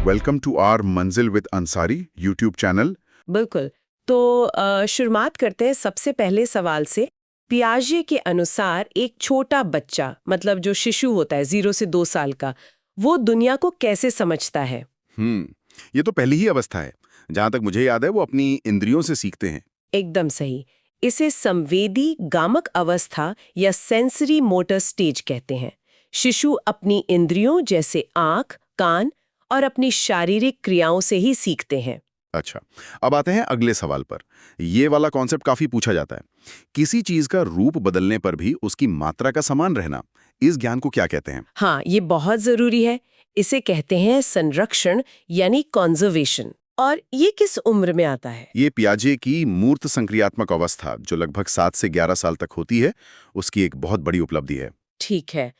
Welcome to our मंजिल with Ansari YouTube channel. बिल्कुल। तो शुरुआत करते हैं सबसे पहले सवाल से। पियाजे के अनुसार एक छोटा बच्चा, मतलब जो शिशु होता है 0 से 2 साल का, वो दुनिया को कैसे समझता है? ये तो पहली ही अवस्था है। जहां तक मुझे याद है वो अपनी इंद्रियों से सीखते हैं। एकदम सही। इसे संवेदी गामक अवस्था या सेंसरी मोटर स्टेज कहते हैं। शिशु अपनी इंद्रियों जैसे आंख, कान और अपनी शारीरिक क्रियाओं से ही सीखते हैं। अच्छा, अब आते हैं अगले सवाल पर। ये वाला कॉन्सेप्ट काफी पूछा जाता है। किसी चीज का रूप बदलने पर भी उसकी मात्रा का समान रहना, इस ज्ञान को क्या कहते हैं? हाँ, ये बहुत जरूरी है। इसे कहते हैं संरक्षण यानी कॉन्जर्वेशन। और ये किस उम्र में आता है? ये पियाजे की मूर्त संक्रियात्मक अवस्था, जो लगभग 7 से 11 साल तक होती है, उसकी एक बहुत बड़ी उपलब्धि है। ठीक है।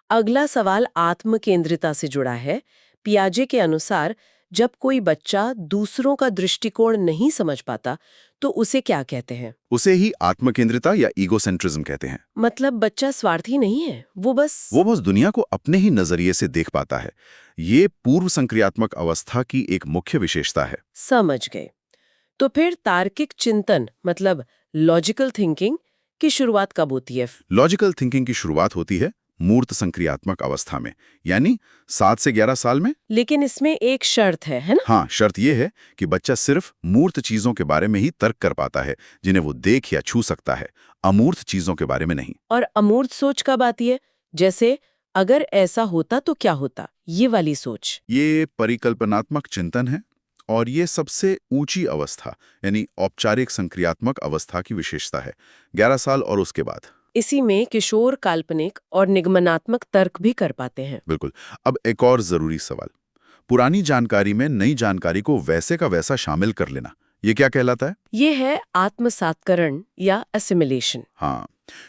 अगला सवाल आत्म केंद्रिता से जुड़ा है। पियाजे के अनुसार जब कोई बच्चा दूसरों का दृष्टिकोण नहीं समझ पाता तो उसे क्या कहते हैं? उसे ही आत्मकेंद्रिता या ईगोसेंट्रिज्म कहते हैं। मतलब बच्चा स्वार्थी नहीं है, वो वो बस दुनिया को अपने ही नजरिए से देख पाता है। ये पूर्व संक्रियात्मक अवस्था की एक मुख्य विशेषता है। समझ गए। तो फिर तार्किक चिंतन, मतलब लॉजिकल थिंकिंग की शुरुआत कब होती है? लॉजिकल थिंकिंग की शुरुआत होती है मूर्त संक्रियात्मक अवस्था में, यानी 7 से 11 साल में। लेकिन इसमें एक शर्त है ना? हाँ, शर्त यह है कि बच्चा सिर्फ मूर्त चीजों के बारे में ही तर्क कर पाता है, जिन्हें वो देख या छू सकता है, अमूर्त चीजों के बारे में नहीं। और अमूर्त सोच कब आती है? जैसे अगर ऐसा होता तो क्या होता, ये वाली सोच। ये परिकल्पनात्मक चिंतन है, और ये सबसे ऊंची अवस्था यानी औपचारिक संक्रियात्मक अवस्था की विशेषता है। 11 साल और उसके बाद। इसी में किशोर काल्पनिक और निगमनात्मक तर्क भी कर पाते हैं। बिल्कुल। अब एक और जरूरी सवाल, पुरानी जानकारी में नई जानकारी को वैसे का वैसा शामिल कर लेना, ये क्या कहलाता है? ये है आत्मसात्करण या असिमिलेशन। हाँ,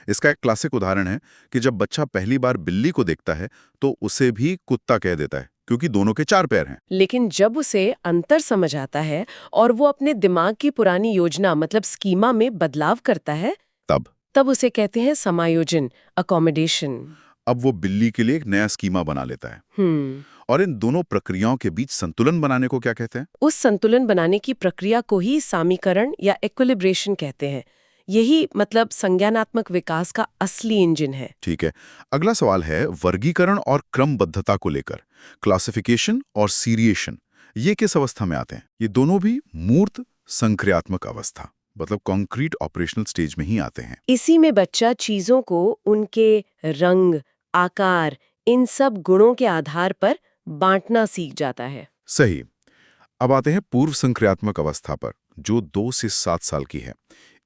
इसका एक क्लासिक उदाहरण है कि जब बच्चा पहली बार बिल्ली को देखता है तो उसे भी कुत्ता कह देता है, क्योंकि दोनों के 4 पैर हैं। लेकिन जब उसे अंतर समझ आता है और वो अपने दिमाग की पुरानी योजना, मतलब स्कीमा में बदलाव करता है, तब तब उसे कहते हैं समायोजन, अकोमोडेशन। अब वो बिल्ली के लिए एक नया स्कीमा बना लेता है। और इन दोनों प्रक्रियाओं के बीच संतुलन बनाने को क्या कहते हैं? उस संतुलन बनाने की प्रक्रिया को ही सामीकरण या इक्विलिब्रेशन कहते हैं। यही मतलब संज्ञानात्मक विकास का असली इंजन है। ठीक है। अगला सवाल है वर्गीकरण और क्रमबद्धता को लेकर। क्लासिफिकेशन और सीरिएशन, ये किस अवस्था में आते हैं? ये दोनों भी मूर्त संक्रियात्मक अवस्था, मतलब कॉन्क्रीट ऑपरेशनल स्टेज में ही आते हैं। इसी में बच्चा चीजों को उनके रंग, आकार, इन सब गुणों के आधार पर बांटना सीख जाता है। सही। अब आते हैं पूर्व संक्रियात्मक अवस्था पर, जो 2 से 7 साल की है।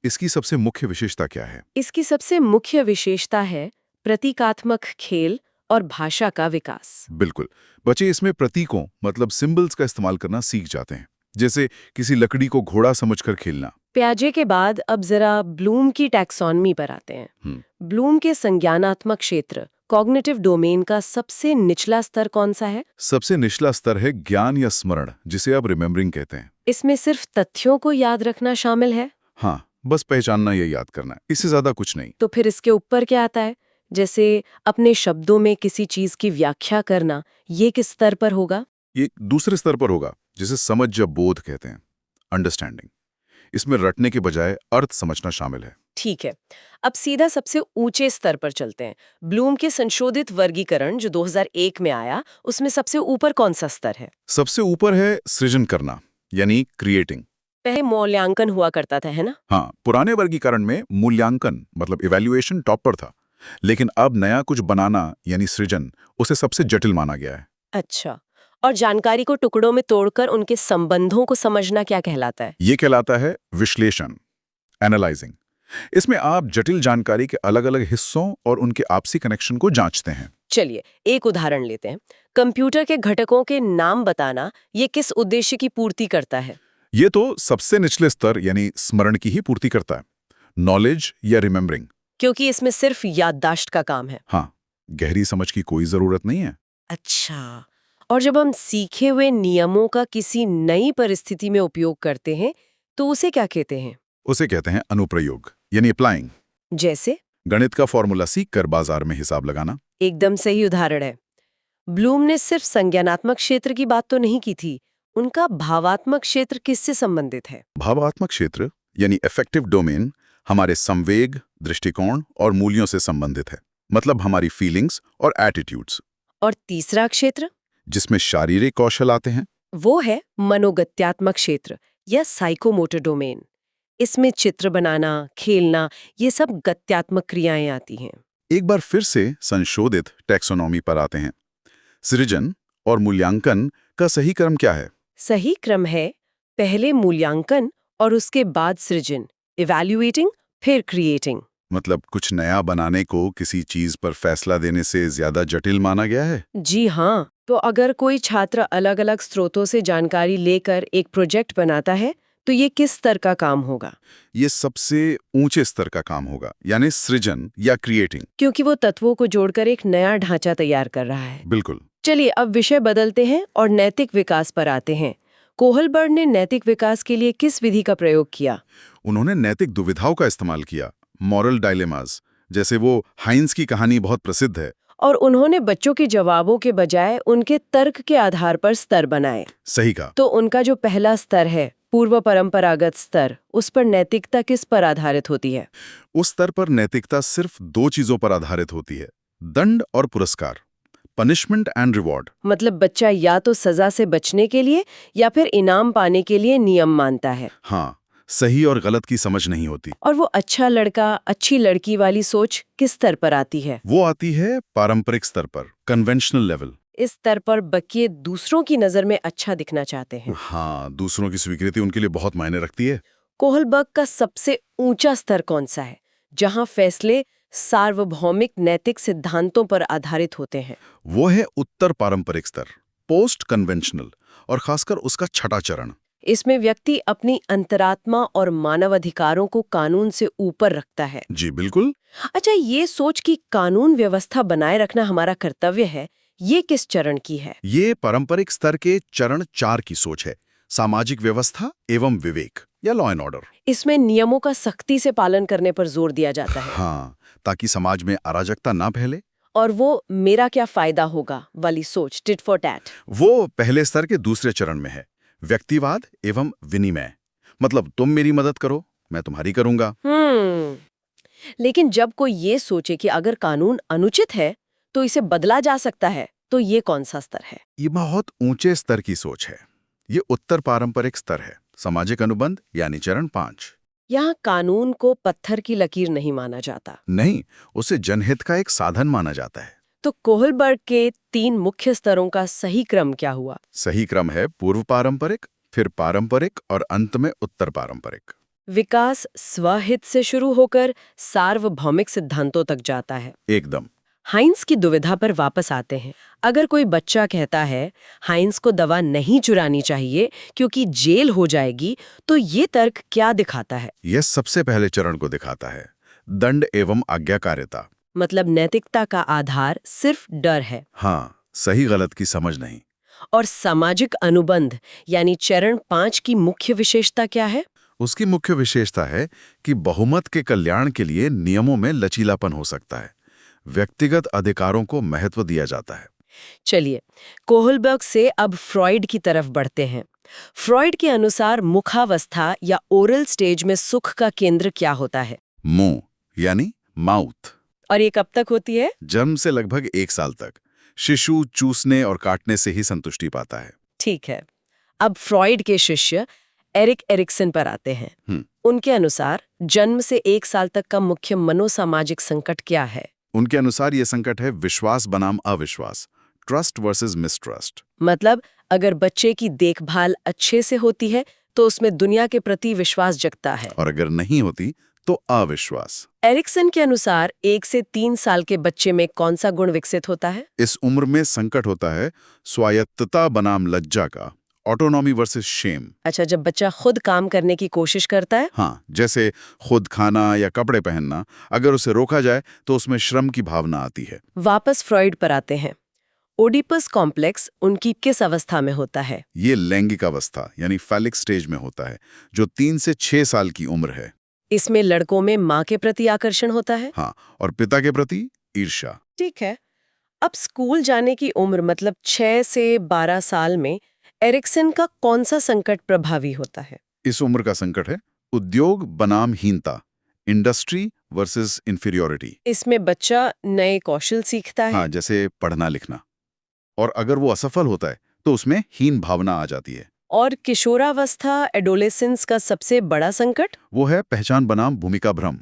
इसकी सबसे मुख्य विशेषता क्या है? इसकी सबसे मुख्य विशेषता है प्रतीकात्मक खेल और भाषा का विकास। बिल्कुल। बच्चे इसमें प्रतीकों, मतलब सिंबल्स का इस्तेमाल करना सीख जाते हैं, जैसे किसी लकड़ी को घोड़ा समझकर खेलना। पियाजे के बाद अब जरा ब्लूम की टैक्सोनॉमी पर आते हैं। ब्लूम के संज्ञानात्मक क्षेत्र, कॉग्निटिव डोमेन का सबसे निचला स्तर कौन सा है? सबसे निचला स्तर है ज्ञान या स्मरण, जिसे अब रिमेम्बरिंग कहते हैं। इसमें सिर्फ तथ्यों को याद रखना शामिल है? हाँ, बस पहचानना या याद करना, इससे ज्यादा कुछ नहीं। तो फिर इसके ऊपर क्या आता है? जैसे अपने शब्दों में किसी चीज की व्याख्या करना, ये किस स्तर पर होगा? ये दूसरे स्तर पर होगा, जिसे समझ या बोध कहते हैं, अंडरस्टैंडिंग। इसमें रटने के बजाय अर्थ समझना शामिल है। ठीक है। अब सीधा सबसे ऊंचे स्तर पर चलते हैं। ब्लूम के संशोधित वर्गीकरण जो 2001 में आया, उसमें सबसे ऊपर कौन सा स्तर है? सबसे ऊपर है सृजन करना, यानी क्रिएटिंग। पहले मूल्यांकन हुआ करता था, है ना? हाँ, पुराने वर्गीकरण में मूल्यांकन मतलब इवैल्यूएशन टॉप पर था, लेकिन अब नया कुछ बनाना यानी सृजन, उसे सबसे जटिल माना गया है। अच्छा। और जानकारी को टुकड़ों में तोड़कर उनके संबंधों को समझना क्या कहलाता है? ये कहलाता है विश्लेषण, एनालाइजिंग। इसमें आप जटिल जानकारी के अलग-अलग हिस्सों और उनके आपसी कनेक्शन को जांचते हैं। चलिए एक उदाहरण लेते हैं। कंप्यूटर के घटकों के नाम बताना, ये किस उद्देश्य की पूर्ति करता है? ये तो सबसे निचले स्तर यानी स्मरण की ही पूर्ति करता है, नॉलेज या रिमेम्बरिंग। क्योंकि इसमें सिर्फ याददाश्त का काम है। हाँ, गहरी समझ की कोई जरूरत नहीं है। अच्छा। और जब हम सीखे हुए नियमों का किसी नई परिस्थिति में उपयोग करते हैं तो उसे क्या कहते हैं? उसे कहते हैं अनुप्रयोग, यानी अप्लाइंग। जैसे? गणित का फॉर्मूला सीख कर बाजार में हिसाब लगाना। एकदम सही उदाहरण है। ब्लूम ने सिर्फ संज्ञानात्मक क्षेत्र की बात तो नहीं की थी, उनका भावात्मक क्षेत्र किससे संबंधित है? भावात्मक क्षेत्र यानी अफेक्टिव डोमेन हमारे संवेग, दृष्टिकोण और मूल्यों से संबंधित है। मतलब हमारी फीलिंग्स और एटीट्यूड्स। और तीसरा क्षेत्र, जिसमें शारीरिक कौशल आते हैं, वो है मनोगत्यात्मक क्षेत्र या साइकोमोटर डोमेन। इसमें चित्र बनाना, खेलना, ये सब गत्यात्मक क्रियाएं आती हैं। एक बार फिर से संशोधित टैक्सोनॉमी पर आते हैं। सृजन और मूल्यांकन का सही क्रम क्या है? सही क्रम है पहले मूल्यांकन और उसके बाद सृजन, इवैल्यूएटिंग फिर क्रिएटिंग। मतलब कुछ नया बनाने को किसी चीज पर फैसला देने से ज्यादा जटिल माना गया है? जी हाँ, तो अगर कोई छात्र अलग-अलग स्रोतों से जानकारी लेकर एक प्रोजेक्ट बनाता है, तो ये किस स्तर का काम होगा? ये सबसे ऊंचे स्तर का काम होगा, यानी सृजन या क्रिएटिंग। क्योंकि वो तत्वों को जोड़कर एक नया ढांचा तैयार कर रहा है। बिल्कुल। चलिए अब विषय बदलते हैं और नैतिक विकास पर आते हैं। कोहलबर्ग ने नैतिक विकास के लिए किस विधि का प्रयोग किया? उन्होंने नैतिक दुविधाओं का इस्तेमाल किया, मॉरल डायलेमास। जैसे वो हाइंस की कहानी बहुत प्रसिद्ध है। और उन्होंने बच्चों के जवाबों के बजाय उनके तर्क के आधार पर स्तर बनाए। सही कहा। तो उनका जो पहला स्तर है, पूर्व परंपरागत स्तर, उस पर नैतिकता किस पर आधारित होती है? उस स्तर पर नैतिकता सिर्फ दो चीजों पर आधारित होती है, दंड और पुरस्कार, पनिशमेंट एंड रिवॉर्ड। मतलब बच्चा या तो सजा से बचने के लिए या फिर इनाम पाने के लिए नियम मानता है। हाँ, सही और गलत की समझ नहीं होती। और वो अच्छा लड़का, अच्छी लड़की वाली सोच किस स्तर पर आती है? वो आती है पारंपरिक स्तर पर, कन्वेंशनल लेवल। इस स्तर पर बच्चे दूसरों की नजर में अच्छा दिखना चाहते हैं। हाँ, दूसरों की स्वीकृति उनके लिए बहुत मायने रखती है। कोहलबर्ग का सबसे ऊंचा स्तर कौन सा है, जहां फैसले सार्वभौमिक नैतिक सिद्धांतों पर आधारित होते हैं? वो है उत्तर पारंपरिक स्तर, पोस्ट कन्वेंशनल, और खासकर उसका छठा चरण। इसमें व्यक्ति अपनी अंतरात्मा और मानव अधिकारों को कानून से ऊपर रखता है। जी बिल्कुल। अच्छा, ये सोच कि कानून व्यवस्था बनाए रखना हमारा कर्तव्य है, ये किस चरण की है? ये पारंपरिक स्तर के चरण 4 की सोच है, सामाजिक व्यवस्था एवं विवेक या लॉ एंड ऑर्डर। इसमें नियमों का सख्ती से पालन करने पर जोर दिया जाता है। हाँ, ताकि समाज में अराजकता ना फैले। और वो मेरा क्या फायदा होगा वाली सोच, टिट फॉर टैट, वो पहले स्तर के दूसरे चरण में है, व्यक्तिवाद एवं विनिमय। मतलब तुम मेरी मदद करो, मैं तुम्हारी करूंगा। लेकिन जब कोई ये सोचे कि अगर कानून अनुचित है तो इसे बदला जा सकता है, तो ये कौन सा स्तर है? ये बहुत ऊंचे स्तर की सोच है। ये उत्तर पारंपरिक स्तर है, सामाजिक अनुबंध यानी चरण 5। यहाँ कानून को पत्थर की लकीर नहीं माना जाता। नहीं, उसे जनहित का एक साधन माना जाता है। तो कोहलबर्ग के 3 मुख्य स्तरों का सही क्रम क्या हुआ? सही क्रम है पूर्व पारंपरिक, फिर पारंपरिक और अंत में उत्तर पारंपरिक। विकास स्वहित से शुरू होकर सार्वभौमिक सिद्धांतों तक जाता है। एकदम। हाइंस की दुविधा पर वापस आते हैं। अगर कोई बच्चा कहता है हाइंस को दवा नहीं चुरानी चाहिए क्योंकि जेल हो जाएगी, तो ये तर्क क्या दिखाता है? यह सबसे पहले चरण को दिखाता है, दंड एवं आज्ञाकारिता। मतलब नैतिकता का आधार सिर्फ डर है। हाँ, सही गलत की समझ नहीं। और सामाजिक अनुबंध यानी चरण 5 की मुख्य विशेषता क्या है? उसकी मुख्य विशेषता है कि बहुमत के कल्याण के लिए नियमों में लचीलापन हो सकता है, व्यक्तिगत अधिकारों को महत्व दिया जाता है। चलिए, कोहलबर्ग से अब फ्रॉइड की तरफ बढ़ते हैं। फ्रॉइड के अनुसार मुखावस्था या ओरल स्टेज में सुख का केंद्र क्या होता है? मुंह यानी माउथ। और ये कब तक होती है? जन्म से लगभग 1 साल तक शिशु चूसने और काटने से ही संतुष्टि पाता है। ठीक है। अब फ्रॉइड के शिष्य एरिक एरिक्सन पर आते हैं। उनके अनुसार जन्म से 1 साल तक का मुख्य मनोसामाजिक संकट क्या है? उनके अनुसार ये संकट है विश्वास बनाम अविश्वास, ट्रस्ट वर्सेस मिसट्रस्ट। मतलब अगर बच्चे की देखभाल अच्छे से होती है तो उसमें दुनिया के प्रति विश्वास जगता है, और अगर नहीं होती तो अविश्वास। एरिक्सन के अनुसार 1 से 3 साल के बच्चे में कौन सा गुण विकसित होता है? इस उम्र में संकट होता है स्वायत्तता बनाम लज्जा का, ऑटोनॉमी वर्सेस शेम। अच्छा, जब बच्चा खुद काम करने की कोशिश करता है? हाँ, जैसे खुद खाना या कपड़े पहनना, अगर उसे रोका जाए तो उसमें श्रम की भावना आती है। वापस फ्रॉइड पर आते हैं। ओडिपस कॉम्प्लेक्स उनकी किस अवस्था में होता है? ये लैंगिक अवस्था यानी फैलिक स्टेज में होता है, जो 3 से 6 साल की उम्र है। इसमें लड़कों में माँ के प्रति आकर्षण होता है? हाँ, और पिता के प्रति ईर्ष्या। ठीक है। अब स्कूल जाने की उम्र मतलब 6 से 12 साल में एरिक्सन का कौन सा संकट प्रभावी होता है? इस उम्र का संकट है उद्योग बनाम हीनता, इंडस्ट्री वर्सेस इंफीरियोरिटी। इसमें बच्चा नए कौशल सीखता है। हाँ, जैसे पढ़ना लिखना। और अगर वो असफल होता है तो उसमें हीन भावना आ जाती है। और किशोरावस्था एडोलेसेंस का सबसे बड़ा संकट? वो है पहचान बनाम भूमिका भ्रम,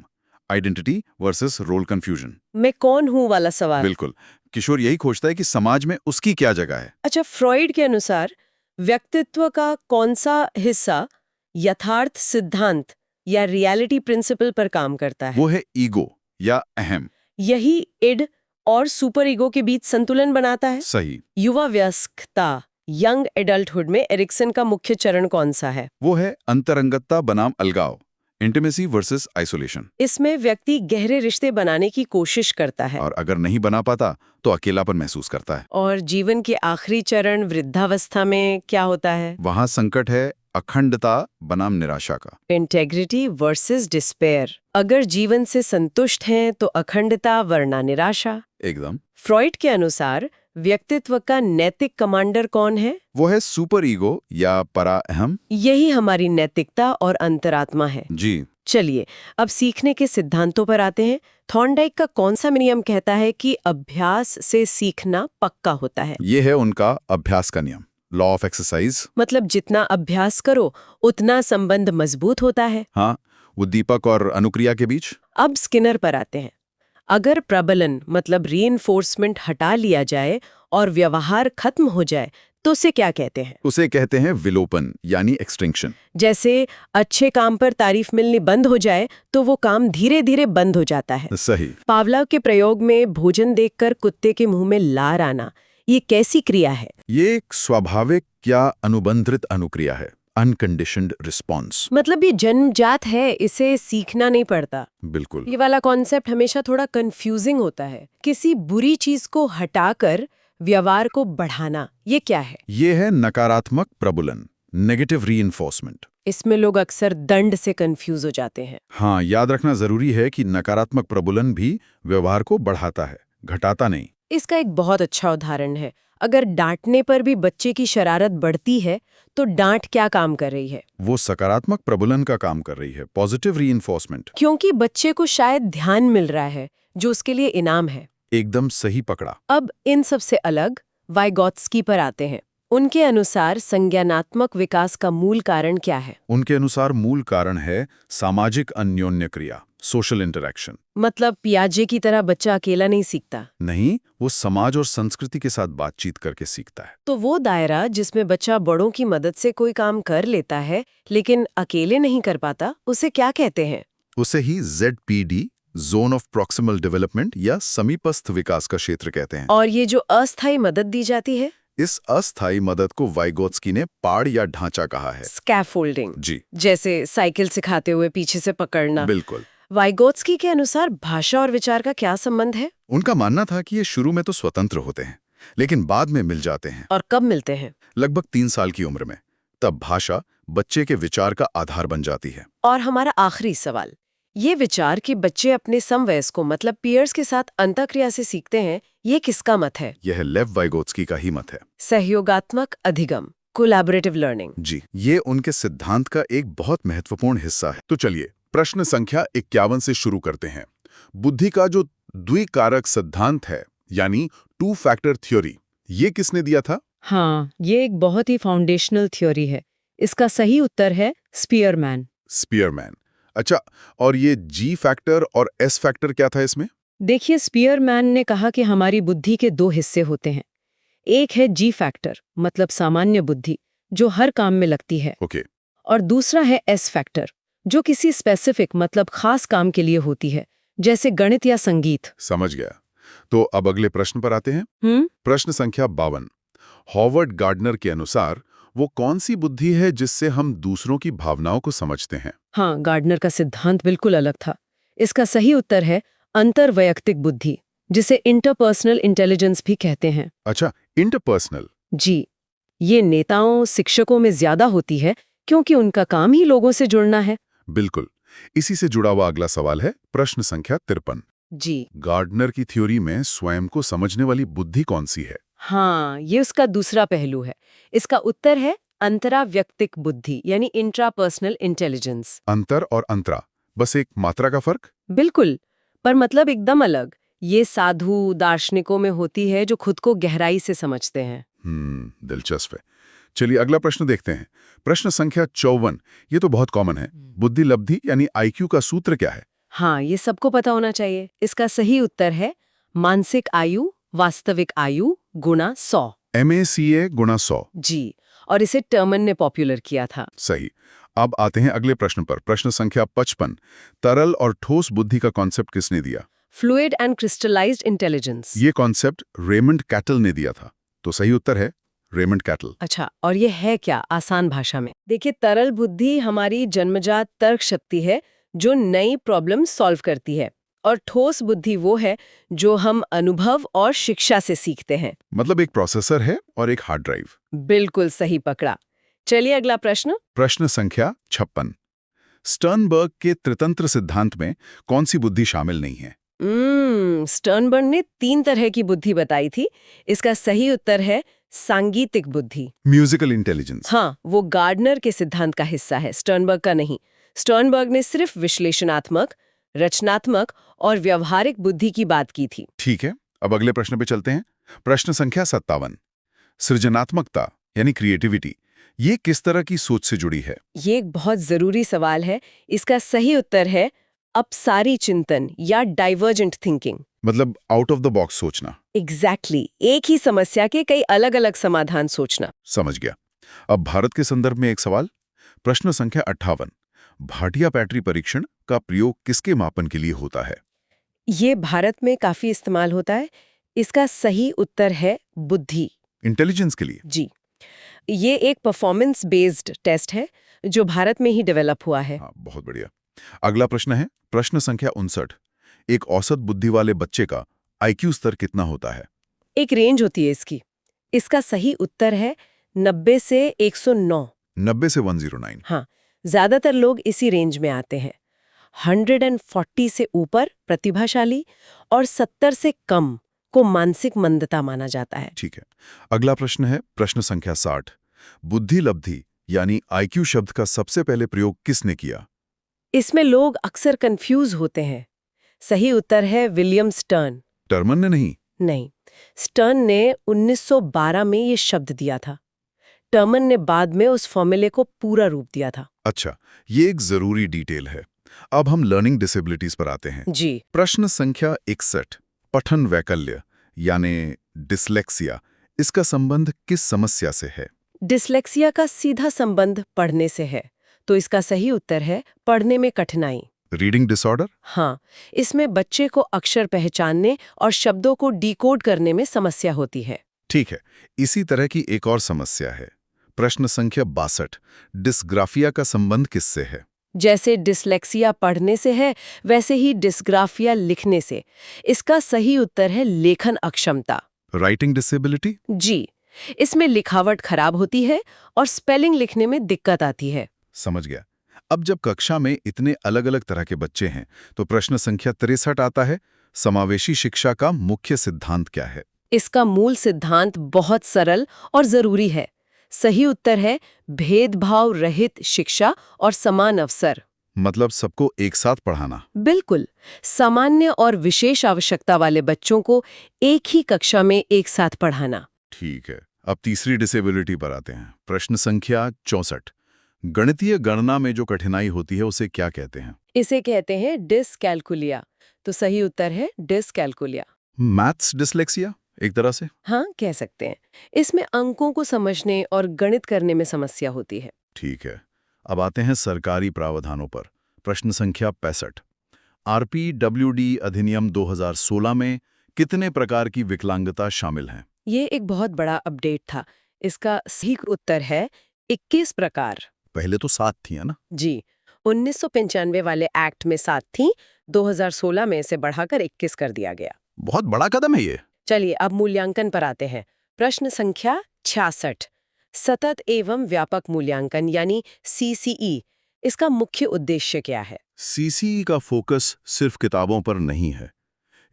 आइडेंटिटी वर्सेस रोल कंफ्यूजन। मैं कौन हूँ वाला सवाल। बिल्कुल, किशोर यही खोजता है कि समाज में उसकी क्या जगह है। अच्छा, फ्रॉइड के अनुसार व्यक्तित्व का कौन सा हिस्सा यथार्थ सिद्धांत या रियलिटी प्रिंसिपल पर काम करता है? वो है ईगो या अहम। यही इड और सुपर ईगो के बीच संतुलन बनाता है। सही। युवा वयस्कता यंग एडल्टहुड में एरिक्सन का मुख्य चरण कौन सा है? वो है अंतरंगता बनाम अलगाव, इंटीमेसी वर्सेस आइसोलेशन। इसमें व्यक्ति गहरे रिश्ते बनाने की कोशिश करता है। और अगर नहीं बना पाता तो अकेलापन महसूस करता है। और जीवन के आखिरी चरण वृद्धावस्था में क्या होता है? वहां संकट है अखंडता बनाम निराशा का। Integrity versus despair. अगर जीवन से संतुष्ट हैं तो अखंडता वरना निराशा। एकदम। फ्रॉइड के अनुसार व्यक्तित्व का नैतिक कमांडर कौन है? वो है सुपर ईगो या परा अहम। यही हमारी नैतिकता और अंतरात्मा है। जी। चलिए अब सीखने के सिद्धांतों पर आते हैं। थॉर्नडाइक का कौन सा नियम कहता है कि अभ्यास से सीखना पक्का होता है? ये है उनका अभ्यास का नियम, लॉ ऑफ एक्सरसाइज। मतलब जितना अभ्यास करो उतना संबंध मजबूत होता है। हाँ, वो दीपक और अनुक्रिया के बीच। अब स्किनर पर आते हैं। अगर प्रबलन मतलब रीइंफोर्समेंट हटा लिया जाए और व्यवहार खत्म हो जाए तो उसे क्या कहते हैं? उसे कहते हैं विलोपन यानी एक्सटिंक्शन। जैसे अच्छे काम पर तारीफ मिलनी बंद हो जाए तो वो काम धीरे धीरे बंद हो जाता है। सही। पावलोव के प्रयोग में भोजन देखकर कुत्ते के मुंह में लार आना, ये कैसी क्रिया है? ये एक स्वाभाविक या अनुबंधित अनुक्रिया है, अनकंडीशनड रिस्पॉन्स। मतलब ये जन्मजात है, इसे सीखना नहीं पड़ता। बिल्कुल। ये वाला कॉन्सेप्ट हमेशा थोड़ा कंफ्यूजिंग होता है। किसी बुरी चीज को हटाकर व्यवहार को बढ़ाना, ये क्या है? ये है नकारात्मक प्रबुलन, नेगेटिव रीइंफोर्समेंट। इसमें लोग अक्सर दंड से कंफ्यूज हो जाते हैं। हाँ, याद रखना जरूरी है कि नकारात्मक प्रबुलन भी व्यवहार को बढ़ाता है, घटाता नहीं। इसका एक बहुत अच्छा उदाहरण है। अगर डांटने पर भी बच्चे की शरारत बढ़ती है तो डांट क्या काम कर रही है? वो सकारात्मक प्रबुलन का काम कर रही है, पॉजिटिव रीइंफोर्समेंट। क्योंकि बच्चे को शायद ध्यान मिल रहा है जो उसके लिए इनाम है। एकदम सही पकड़ा। अब इन सब से अलग वाइगोत्स्की पर आते हैं। उनके अनुसार संज्ञानात्मक विकास का मूल कारण क्या है? उनके अनुसार मूल कारण है सामाजिक अन्योन्य क्रिया, सोशल इंटरैक्शन। मतलब पियाजे की तरह बच्चा अकेला नहीं सीखता। नहीं, वो समाज और संस्कृति के साथ बातचीत करके सीखता है। तो वो दायरा जिसमें बच्चा बड़ों की मदद से कोई काम कर लेता है लेकिन अकेले नहीं कर पाता, उसे क्या कहते हैं? उसे ही ZPD, zone of proximal development या समीपस्थ विकास का क्षेत्र कहते हैं। और ये जो अस्थायी मदद दी जाती है? इस अस्थायी मदद को वाइगोत्स्की ने पाड़ या ढांचा कहा है। स्कैफोल्डिंग। जी। जैसे साइकिल सिखाते हुए पीछे से पकड़ना। बिल्कुल। वाइगोत्स्की के अनुसार भाषा और विचार का क्या संबंध है? उनका मानना था कि ये शुरू में तो स्वतंत्र होते हैं लेकिन बाद में मिल जाते हैं। और कब मिलते हैं? लगभग 3 साल की उम्र में। तब भाषा बच्चे के विचार का आधार बन जाती है। और हमारा आखिरी सवाल, ये विचार कि बच्चे अपने समवयस्कों मतलब पीयर्स के साथ अंतःक्रिया से सीखते हैं, ये किसका मत है? यह लेव वाइगोत्स्की का ही मत है। सहयोगात्मक अधिगम, कोलैबोरेटिव लर्निंग। जी, ये उनके सिद्धांत का एक बहुत महत्वपूर्ण हिस्सा है। तो चलिए प्रश्न संख्या 51 से शुरू करते हैं। बुद्धि का जो द्विकारक सिद्धांत है यानी 2 फैक्टर थ्योरी, ये किसने दिया था? हाँ, ये एक बहुत ही फाउंडेशनल थ्योरी है। इसका सही उत्तर है स्पीयरमैन। स्पीयरमैन। अच्छा, और ये G फैक्टर और S फैक्टर क्या था इसमें? देखिए, स्पीयरमैन ने कहा कि हमारी बुद्धि के 2 हिस्से होते हैं। एक है G फैक्टर मतलब सामान्य बुद्धि जो हर काम में लगती है। ओके। और दूसरा है S फैक्टर जो किसी स्पेसिफिक मतलब खास काम के लिए होती है, जैसे गणित या संगीत। समझ गया। तो अब अगले प्रश्न पर आते हैं। प्रश्न संख्या 52। हॉवर्ड गार्डनर के अनुसार वो कौन सी बुद्धि है जिससे हम दूसरों की भावनाओं को समझते हैं? हाँ, गार्डनर का सिद्धांत बिल्कुल अलग था। इसका सही उत्तर है अंतर्वैयक्तिक बुद्धि, जिसे इंटरपर्सनल इंटेलिजेंस भी कहते हैं। अच्छा, इंटरपर्सनल। जी, ये नेताओं शिक्षकों में ज्यादा होती है क्योंकि उनका काम ही लोगों से जुड़ना है। बिल्कुल। इसी से जुड़ा हुआ अगला सवाल है प्रश्न संख्या 53। जी गार्डनर की थ्योरी में स्वयं को समझने वाली बुद्धि कौन सी है? हाँ, ये उसका दूसरा पहलू है। इसका उत्तर है अंतराव्यक्तिक बुद्धि यानी इंट्रापर्सनल इंटेलिजेंस। अंतर और अंतरा, बस एक मात्रा का फर्क? बिल्कुल, पर मतलब एकदम अलग। ये साधु दार्शनिकों में होती है जो खुद को गहराई से समझते हैं। दिलचस्प है। चलिए अगला प्रश्न देखते हैं। प्रश्न संख्या 54, ये तो बहुत कॉमन है। बुद्धि लब्धि यानी आईक्यू का सूत्र क्या है? हाँ, ये सबको पता होना चाहिए। इसका सही उत्तर है मानसिक आयु वास्तविक आयु गुणा 100। MACA गुणा 100। जी, और इसे टर्मन ने पॉपुलर किया था। सही। अब आते हैं अगले प्रश्न पर। प्रश्न संख्या 55, तरल और ठोस बुद्धि का कॉन्सेप्ट किसने दिया? Fluid and crystallised intelligence. ये कॉन्सेप्ट रेमंड कैटल ने दिया था। तो सही उत्तर है रेमंड कैटल। अच्छा, और ये है क्या आसान भाषा में? देखिए, तरल बुद्धि हमारी जन्मजात तर्क शक्ति है जो नई प्रॉब्लम सॉल्व करती है, और ठोस बुद्धि वो है जो हम अनुभव और शिक्षा से सीखते हैं। मतलब एक प्रोसेसर है और एक हार्ड ड्राइव। बिल्कुल सही पकड़ा। चलिए अगला प्रश्न। प्रश्न संख्या 56, स्टर्नबर्ग के त्रितंत्र सिद्धांत में कौन सी बुद्धि शामिल नहीं है? स्टर्नबर्ग ने 3 तरह की बुद्धि बताई थी। इसका सही उत्तर है सांगीतिक बुद्धि। Musical intelligence. हाँ, वो गार्डनर के सिद्धांत का हिस्सा है, स्टर्नबर्ग का नहीं। स्टर्नबर्ग ने सिर्फ विश्लेषणात्मक, रचनात्मक और व्यवहारिक बुद्धि की बात की थी। ठीक है, अब अगले प्रश्न पे चलते हैं। प्रश्न संख्या 57, सृजनात्मकता यानी क्रिएटिविटी, ये किस तरह की सोच से जुड़ी है? ये एक बहुत जरूरी सवाल है। इसका सही उत्तर है अपसारी चिंतन या डाइवर्जेंट थिंकिंग। मतलब आउट ऑफ द बॉक्स सोचना। एग्जैक्टली, एक ही समस्या के कई अलग-अलग समाधान सोचना। समझ गया। अब भारत के संदर्भ में एक सवाल। प्रश्न संख्या 58, भाटिया पैटर्न परीक्षण का प्रयोग किसके मापन के लिए होता है? ये भारत में काफी इस्तेमाल होता है। इसका सही उत्तर है बुद्धि। इंटेलिजेंस के लिए? जी, ये एक परफॉर्मेंस बेस्ड टेस्ट है जो भारत में ही डेवलप हुआ है। हाँ, बहुत बढ़िया। अगला प्रश्न है प्रश्न संख्या 59, एक औसत बुद्धि वाले बच्चे का IQ स्तर कितना होता है? एक रेंज होती है इसकी। इसका सही उत्तर है 90 से 109। 90 से 109। हाँ, ज्यादातर लोग इसी रेंज में आते हैं। 140 से ऊपर प्रतिभाशाली और 70 से कम को मानसिक मंदता माना जाता है। ठीक है। अगला प्रश्न है प्रश्न संख्या 60, बुद्धि लब्धि यानी IQ शब्द का सबसे पहले प्रयोग किसने किया? इसमें लोग अक्सर कंफ्यूज होते हैं। सही उत्तर है विलियम स्टर्न। टर्मन ने नहीं? नहीं, स्टर्न ने 1912 में ये शब्द दिया था। टर्मन ने बाद में उस फॉर्मूले को पूरा रूप दिया था। अच्छा, ये एक जरूरी डिटेल है। अब हम लर्निंग डिसेबिलिटीज पर आते हैं। जी, प्रश्न संख्या 61, पठन वैकल्य यानी डिसलेक्सिया, इसका संबंध किस समस्या से है? डिसलेक्सिया का सीधा संबंध पढ़ने से है, तो इसका सही उत्तर है पढ़ने में कठिनाई। Reading disorder? हाँ, इसमें बच्चे को अक्षर पहचानने और शब्दों को डिकोड करने में समस्या होती है। ठीक है, इसी तरह की एक और समस्या है। प्रश्न संख्या 62, डिस्ग्राफिया का संबंध किससे है? जैसे डिसलेक्सिया पढ़ने से है, वैसे ही डिस्ग्राफिया लिखने से। इसका सही उत्तर है लेखन अक्षमता। Writing disability? जी, इसमें लिखावट खराब होती है और स्पेलिंग लिखने में दिक्कत आती है। समझ गया। अब जब कक्षा में इतने अलग-अलग तरह के बच्चे हैं, तो प्रश्न संख्या 63 आता है, समावेशी शिक्षा का मुख्य सिद्धांत क्या है? इसका मूल सिद्धांत बहुत सरल और जरूरी है। सही उत्तर है भेदभाव रहित शिक्षा और समान अवसर। मतलब सबको एक साथ पढ़ाना। बिल्कुल, सामान्य और विशेष आवश्यकता वाले बच्चों को एक ही कक्षा में एक साथ पढ़ाना। ठीक है, अब तीसरी डिसेबिलिटी पर आते हैं। प्रश्न संख्या 64, गणितीय गणना में जो कठिनाई होती है उसे क्या कहते हैं? इसे कहते हैं डिसकैल्कुलिया। तो सही उत्तर है डिसकैल्कुलिया। मैथ्स डिसलेक्सिया एक तरह से? हाँ, कह सकते हैं। इसमें अंकों को समझने और गणित करने में समस्या होती है। ठीक है, अब आते हैं सरकारी प्रावधानों पर। प्रश्न संख्या 65, RPWD अधिनियम 2016 में कितने प्रकार की विकलांगता शामिल हैं? ये एक बहुत बड़ा अपडेट था। इसका सही उत्तर है 21 प्रकार। पहले तो 7 थी, है ना? जी, 1995 वाले एक्ट में 7 थी, 2016 में इसे बढ़ाकर 21 कर दिया गया। बहुत बड़ा कदम है ये। चलिए अब मूल्यांकन पर आते हैं। प्रश्न संख्या 66, सतत एवं व्यापक मूल्यांकन यानी CCE, इसका मुख्य उद्देश्य क्या है? CCE का फोकस सिर्फ किताबों पर नहीं है।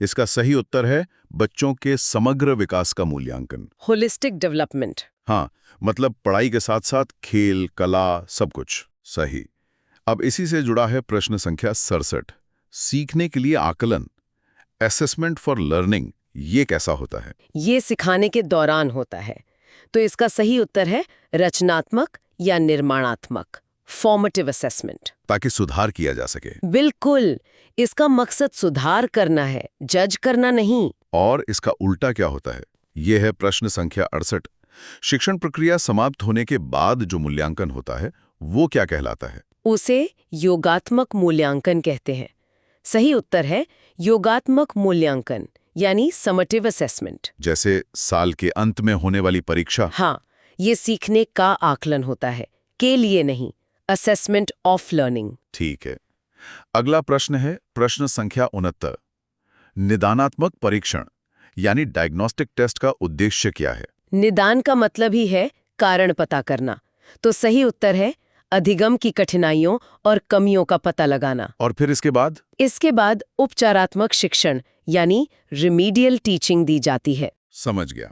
इसका सही उत्तर है बच्चों के समग्र विकास का मूल्यांकन। Holistic development. हाँ, मतलब पढ़ाई के साथ साथ खेल, कला, सब कुछ। सही। अब इसी से जुड़ा है प्रश्न संख्या 67। सीखने के लिए आकलन, असेसमेंट फॉर लर्निंग, ये कैसा होता है? ये सिखाने के दौरान होता है। तो इसका सही उत्तर है रचनात्मक या निर्माणात्मक, फॉर्मेटिव असेसमेंट। ताकि सुधार किया जा सके। बिल्कुल, इसका मकसद सुधार करना है, जज करना नहीं। और इसका उल्टा क्या होता है? यह है प्रश्न संख्या 68। शिक्षण प्रक्रिया समाप्त होने के बाद जो मूल्यांकन होता है वो क्या कहलाता है? उसे योगात्मक मूल्यांकन कहते हैं। सही उत्तर है योगात्मक मूल्यांकन, यानी समटिव असेसमेंट। जैसे साल के अंत में होने वाली परीक्षा। हाँ, ये सीखने का आकलन होता है, के लिए नहीं, असेसमेंट ऑफ लर्निंग। ठीक है। अगला प्रश्न है प्रश्न संख्या 69। निदानात्मक परीक्षण यानी डायग्नोस्टिक टेस्ट का उद्देश्य क्या है? निदान का मतलब ही है कारण पता करना। तो सही उत्तर है अधिगम की कठिनाइयों और कमियों का पता लगाना। और फिर इसके बाद? इसके बाद उपचारात्मक शिक्षण यानी रिमीडियल टीचिंग दी जाती है। समझ गया।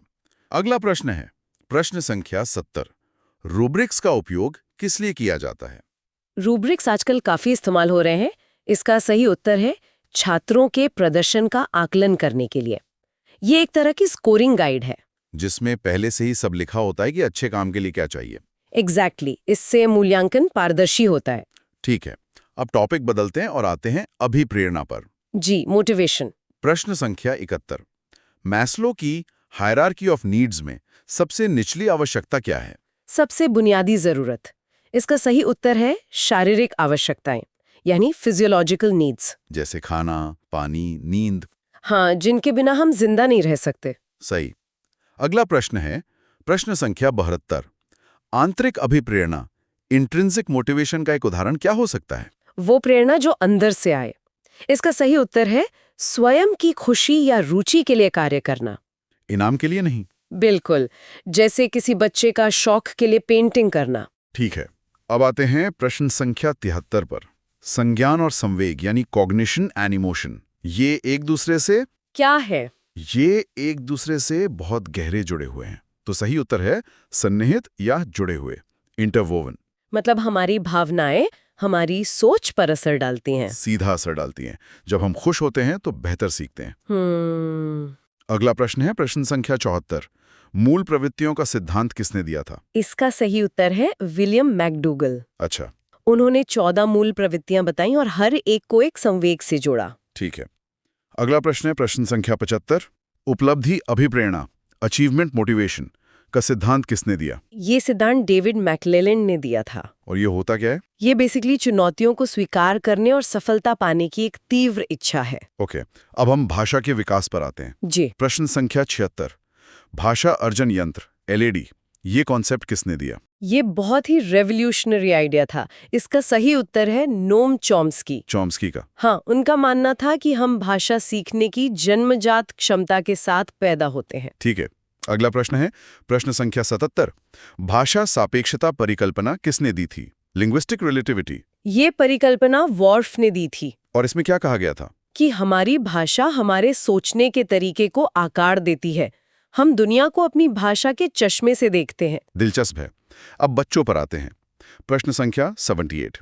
अगला प्रश्न है प्रश्न संख्या 70। रूब्रिक्स का उपयोग किस लिए किया जाता है? रूब्रिक्स आजकल काफी इस्तेमाल हो रहे हैं। इसका सही उत्तर है छात्रों के प्रदर्शन का आकलन करने के लिए। ये एक तरह की स्कोरिंग गाइड है। जिसमें पहले से ही सब लिखा होता है कि अच्छे काम के लिए क्या चाहिए। एग्जैक्टली, इससे मूल्यांकन पारदर्शी होता है। ठीक है, अब टॉपिक बदलते हैं और आते हैं अभिप्रेरणा पर। जी, मोटिवेशन। प्रश्न संख्या 71। मैस्लो की हायरार्की ऑफ नीड्स में सबसे निचली आवश्यकता क्या है? सबसे बुनियादी जरूरत। इसका सही उत्तर है शारीरिक आवश्यकताएं, यानी फिजियोलॉजिकल नीड्स। जैसे खाना, पानी, नींद। हाँ, जिनके बिना हम जिंदा नहीं रह सकते। सही। अगला प्रश्न है प्रश्न संख्या 72। आंतरिक अभिप्रेरणा, इंट्रिंसिक मोटिवेशन का एक उदाहरण क्या हो सकता है? वो प्रेरणा जो अंदर से आए। इसका सही उत्तर है स्वयं की खुशी या रुचि के लिए कार्य करना। इनाम के लिए नहीं। बिल्कुल, जैसे किसी बच्चे का शौक के लिए पेंटिंग करना। ठीक है, अब आते हैं प्रश्न संख्या 73 पर। संज्ञान और संवेग यानी कॉग्निशन एंड इमोशन, ये एक दूसरे से क्या है? ये एक दूसरे से बहुत गहरे जुड़े हुए हैं। तो सही उत्तर है सन्निहित या जुड़े हुए, इंटरवोवन। मतलब हमारी भावनाएं हमारी सोच पर असर डालती हैं। सीधा असर डालती हैं। जब हम खुश होते हैं तो बेहतर सीखते हैं। अगला प्रश्न है प्रश्न संख्या 74। मूल प्रवृत्तियों का सिद्धांत किसने दिया था? इसका सही उत्तर है विलियम मैकडूगल। अच्छा, उन्होंने 14 मूल प्रवृत्तियां बताई और हर एक को एक संवेग से जोड़ा। ठीक है। अगला प्रश्न है प्रश्न संख्या 75। उपलब्धि अभिप्रेरणा, अचीवमेंट मोटिवेशन का सिद्धांत किसने दिया? ये सिद्धांत डेविड मैकलेलैंड ने दिया था। और ये होता क्या है? ये बेसिकली चुनौतियों को स्वीकार करने और सफलता पाने की एक तीव्र इच्छा है। ओके, अब हम भाषा के विकास पर आते हैं। जी। प्रश्न संख्या 76। भाषा अर्जन यंत्र, एलएडी, ये कॉन्सेप्ट किसने दिया? ये बहुत ही रेवोल्यूशनरी आइडिया था। इसका सही उत्तर है नोम चॉम्स्की। चॉम्स्की का? हाँ, उनका मानना था कि हम भाषा सीखने की जन्मजात क्षमता के साथ पैदा होते हैं। ठीक है। अगला प्रश्न है प्रश्न संख्या 77। भाषा सापेक्षता परिकल्पना किसने दी थी? Linguistic relativity. ये परिकल्पना वॉर्फ ने दी थी। और इसमें क्या कहा गया था? कि हमारी भाषा हमारे सोचने के तरीके को आकार देती है। हम दुनिया को अपनी भाषा के चश्मे से देखते हैं। दिलचस्प है। अब बच्चों पर आते हैं। प्रश्न संख्या 78।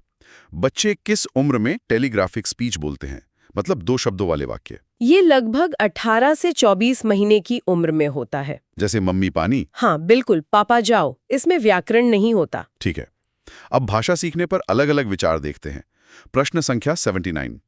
बच्चे किस उम्र में टेलीग्राफिक स्पीच बोलते हैं? मतलब 2 शब्दों वाले वाक्य। ये लगभग 18 से 24 महीने की उम्र में होता है। जैसे मम्मी पानी। हाँ, बिल्कुल, पापा जाओ। इसमें व्याकरण नहीं होता। ठीक है। अब भाषा सीखने पर अलग अलग विचार देखते हैं। प्रश्न संख्या 79।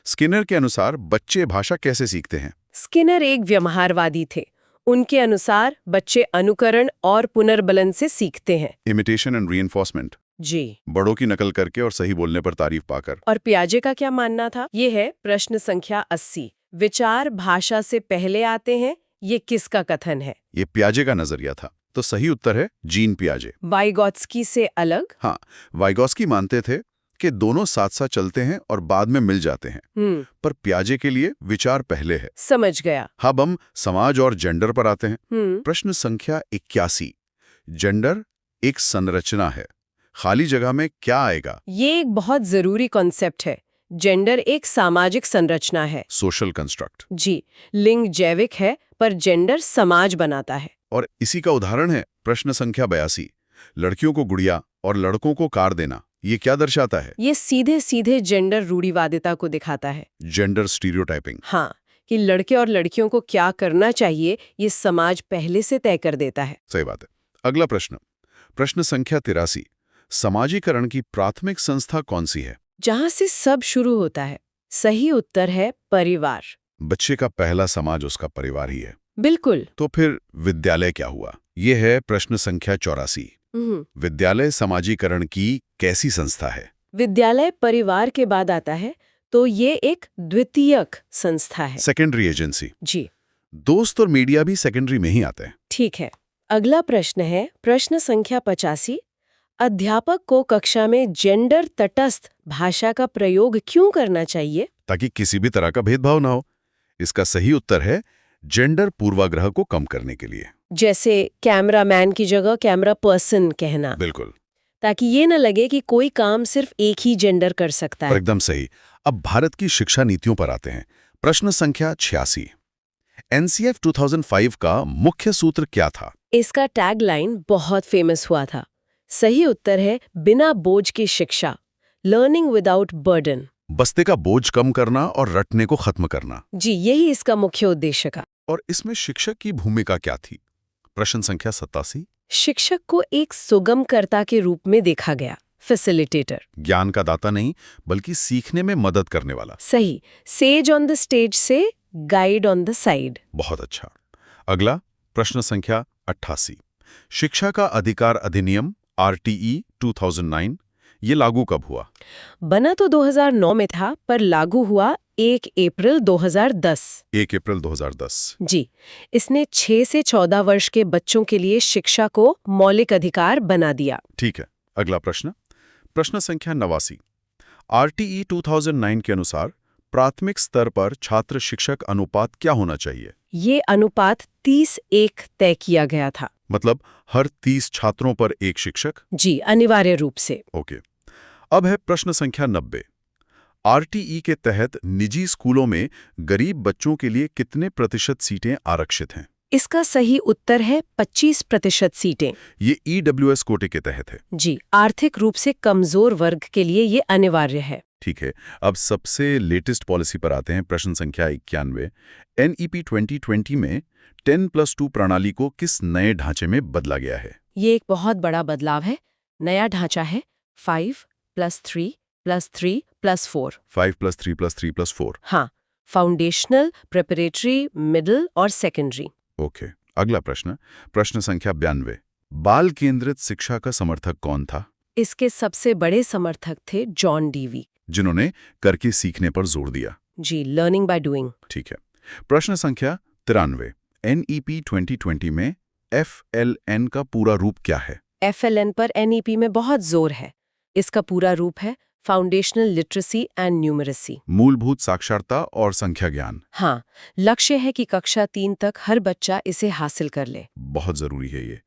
स्किनर के अनुसार बच्चे भाषा कैसे सीखते हैं? स्किनर एक व्यवहारवादी थे। उनके अनुसार बच्चे अनुकरण और पुनर्बलन से सीखते हैं। Imitation and reinforcement. जी। बड़ों की नकल करके और सही बोलने पर तारीफ पाकर। और पियाजे का क्या मानना था? ये है प्रश्न संख्या 80। विचार भाषा से पहले आते हैं, ये किसका कथन है? ये पियाजे का नजरिया था। तो सही उत्तर है जीन पियाजे। वाइगॉत्स्की से अलग? हाँ, वाइगॉत्स्की मानते थे कि दोनों साथ साथ चलते हैं और बाद में मिल जाते हैं। पर पियाजे के लिए विचार पहले है। समझ गया। अब हम समाज और जेंडर पर आते हैं। प्रश्न संख्या 81। जेंडर एक संरचना है, खाली जगह में क्या आएगा? ये एक बहुत जरूरी कॉन्सेप्ट है। जेंडर एक सामाजिक संरचना है। Social construct. जी, लिंग जैविक है पर जेंडर समाज बनाता है। और इसी का उदाहरण है प्रश्न संख्या 82, लड़कियों को गुड़िया और लड़कों को कार देना। ये क्या दर्शाता है? ये सीधे सीधे जेंडर रूढ़िवादिता को दिखाता है। Gender stereotyping. हाँ, कि लड़के और लड़कियों को क्या करना चाहिए ये समाज पहले से तय कर देता है। सही बात है। अगला प्रश्न, प्रश्न संख्या 83, समाजीकरण की प्राथमिक संस्था कौन सी है? जहाँ से सब शुरू होता है। सही उत्तर है परिवार। बच्चे का पहला समाज उसका परिवार ही है। बिल्कुल। तो फिर विद्यालय क्या हुआ? ये है प्रश्न संख्या 84। विद्यालय समाजीकरण की कैसी संस्था है? विद्यालय परिवार के बाद आता है, तो ये एक द्वितीयक संस्था है। Secondary agency. जी, दोस्त और मीडिया भी सेकेंडरी में ही आते हैं। ठीक है। अगला प्रश्न है प्रश्न संख्या 85। अध्यापक को कक्षा में जेंडर तटस्थ भाषा का प्रयोग क्यों करना चाहिए? ताकि किसी भी तरह का भेदभाव ना हो। इसका सही उत्तर है जेंडर पूर्वाग्रह को कम करने के लिए। जैसे कैमरामैन की जगह कैमरा पर्सन कहना, बिल्कुल। ताकि ये न लगे कि कोई काम सिर्फ एक ही जेंडर कर सकता और है। एकदम सही। अब भारत की शिक्षा नीतियों पर आते हैं। प्रश्न संख्या 86, एनसीएफ 2005 का मुख्य सूत्र क्या था? इसका टैगलाइन बहुत फेमस हुआ था। सही उत्तर है बिना बोझ की शिक्षा, लर्निंग विदाउट बर्डन। बस्ते का बोझ कम करना और रटने को खत्म करना। जी, यही इसका मुख्य उद्देश्य का। और इसमें शिक्षक की भूमिका क्या थी? प्रश्न संख्या 87, शिक्षक को एक सुगमकर्ता के रूप में देखा गया, फैसिलिटेटर। ज्ञान का दाता नहीं बल्कि सीखने में मदद करने वाला। सही, सेज ऑन द स्टेज से गाइड ऑन द साइड। बहुत अच्छा। अगला प्रश्न संख्या 88, शिक्षा का अधिकार अधिनियम आरटीई 2009, ये लागू कब हुआ? बना तो 2009 में था पर लागू हुआ 1 अप्रैल 2010। 1 अप्रैल 2010। जी, इसने 6 से 14 वर्ष के बच्चों के लिए शिक्षा को मौलिक अधिकार बना दिया। ठीक है। अगला प्रश्न, प्रश्न संख्या 89, आरटीई 2009 के अनुसार प्राथमिक स्तर पर छात्र शिक्षक अनुपात क्या होना चाहिए? ये अनुपात 30:1 तय किया गया था। मतलब हर 30 छात्रों पर एक शिक्षक? जी, अनिवार्य रूप से। ओके। अब है प्रश्न संख्या 90, आरटीई के तहत निजी स्कूलों में गरीब बच्चों के लिए कितने प्रतिशत सीटें आरक्षित हैं? इसका सही उत्तर है 25% सीटें। ये ईडब्ल्यूएस कोटे के तहत है। जी, आर्थिक रूप से कमजोर वर्ग के लिए ये अनिवार्य है। ठीक है। अब सबसे लेटेस्ट पॉलिसी पर आते हैं। प्रश्न संख्या 91, एनईपी 2020 में 10+2 प्रणाली को किस नए ढांचे में बदला गया है? ये एक बहुत बड़ा बदलाव है। नया ढांचा है 5+3+3+4। 5+3+3+4। हाँ, फाउंडेशनल, प्रिपरेटरी, मिडिल और सेकेंडरी। ओके। अगला प्रश्न, प्रश्न संख्या 92, बाल केंद्रित शिक्षा का समर्थक कौन था? इसके सबसे बड़े समर्थक थे जॉन डीवी। जिन्होंने करके सीखने पर जोर दिया। जी, लर्निंग बाय डूइंग। ठीक है। प्रश्न संख्या 93, एनईपी 2020 में एफएलएन का पूरा रूप क्या है? एफएलएन पर एनईपी में बहुत जोर है। इसका पूरा रूप है फाउंडेशनल लिटरेसी एंड न्यूमरेसी। मूलभूत साक्षरता और संख्या ज्ञान। हाँ, लक्ष्य है कि कक्षा 3 तक हर बच्चा इसे हासिल कर ले। बहुत जरूरी है ये।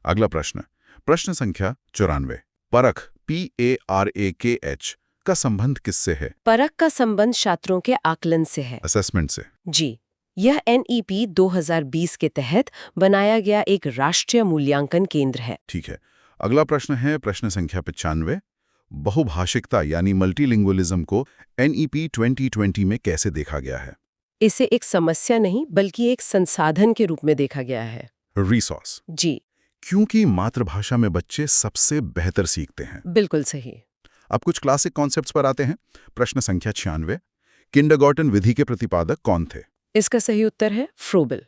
अगला प्रश्न, प्रश्न संख्या 94, परख PARAKH का संबंध किससे है? परख का संबंध छात्रों के आकलन से है। असेसमेंट से। जी, यह एनईपी 2020 के तहत बनाया गया एक राष्ट्रीय मूल्यांकन केंद्र है। ठीक है। अगला प्रश्न है प्रश्न संख्या 95, बहुभाषिकता यानी मल्टीलिंगुअलिज्म को एनईपी 2020 में कैसे देखा गया है? इसे एक समस्या नहीं बल्कि एक संसाधन के रूप में देखा गया है। रिसोर्स। जी, क्योंकि मातृभाषा में बच्चे सबसे बेहतर सीखते हैं। बिल्कुल सही। अब कुछ क्लासिक कॉन्सेप्ट्स पर आते हैं। प्रश्न संख्या 96, किंडरगार्टन विधि के प्रतिपादक कौन थे? इसका सही उत्तर है फ्रोबेल।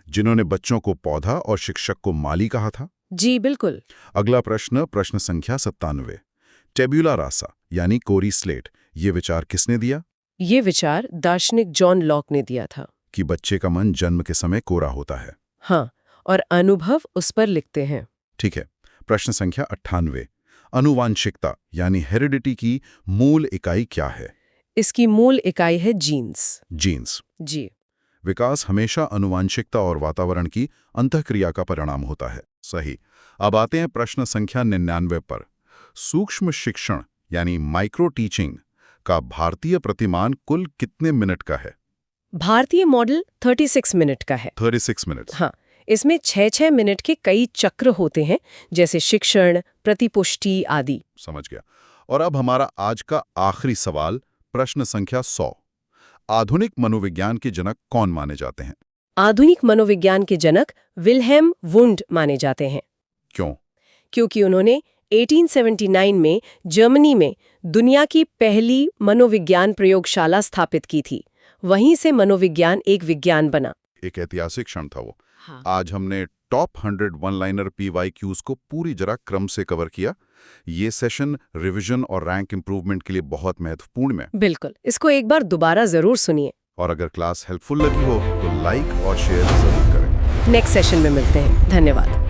जिन्होंने बच्चों को पौधा और शिक्षक को माली कहा था। जी, बिल्कुल। अगला प्रश्न, प्रश्न संख्या 97, टेब्यूला रासा यानी कोरी स्लेट, ये विचार किसने दिया? ये विचार दार्शनिक जॉन लॉक ने दिया था। कि बच्चे का मन जन्म के समय कोरा होता है। हाँ, और अनुभव उस पर लिखते हैं। ठीक है। प्रश्न संख्या 98, अनुवांशिकता यानी हेरिडिटी की मूल इकाई क्या है? इसकी मूल इकाई है जीन्स। जीन्स। जी, विकास हमेशा अनुवांशिकता और वातावरण की अंतःक्रिया का परिणाम होता है। सही। अब आते हैं प्रश्न संख्या 99 पर। सूक्ष्म शिक्षण यानी माइक्रो टीचिंग का भारतीय प्रतिमान कुल कितने मिनट का है? भारतीय मॉडल 36 मिनट का है। 36 मिनट। हाँ, इसमें 6-6 मिनट के कई चक्र होते हैं, जैसे शिक्षण, प्रतिपुष्टि आदि। समझ गया। और अब हमारा आज का आखिरी सवाल, प्रश्न संख्या 100। आधुनिक मनोविज्ञान के जनक कौन माने जाते हैं? आधुनिक मनोविज्ञान के जनक विल्हेम वुंड माने जाते हैं। क्यों? क्योंकि उन्होंने 1879 में जर्मनी में दुनिया की पहली मनोविज्ञान प्रयोगशाला स्थापित की थी। वहीं से मनोविज्ञान एक विज्ञान बना। एक ऐतिहासिक क्षण था वो। हाँ। आज हमने टॉप 100 वन लाइनर PYQs को पूरी जरा क्रम से कवर किया। ये सेशन रिवीजन और रैंक इंप्रूवमेंट के लिए बहुत महत्वपूर्ण है। बिल्कुल, इसको एक बार दोबारा जरूर सुनिए। और अगर क्लास हेल्पफुल लगी हो तो लाइक और शेयर जरूर करें। नेक्स्ट सेशन में मिलते हैं। धन्यवाद।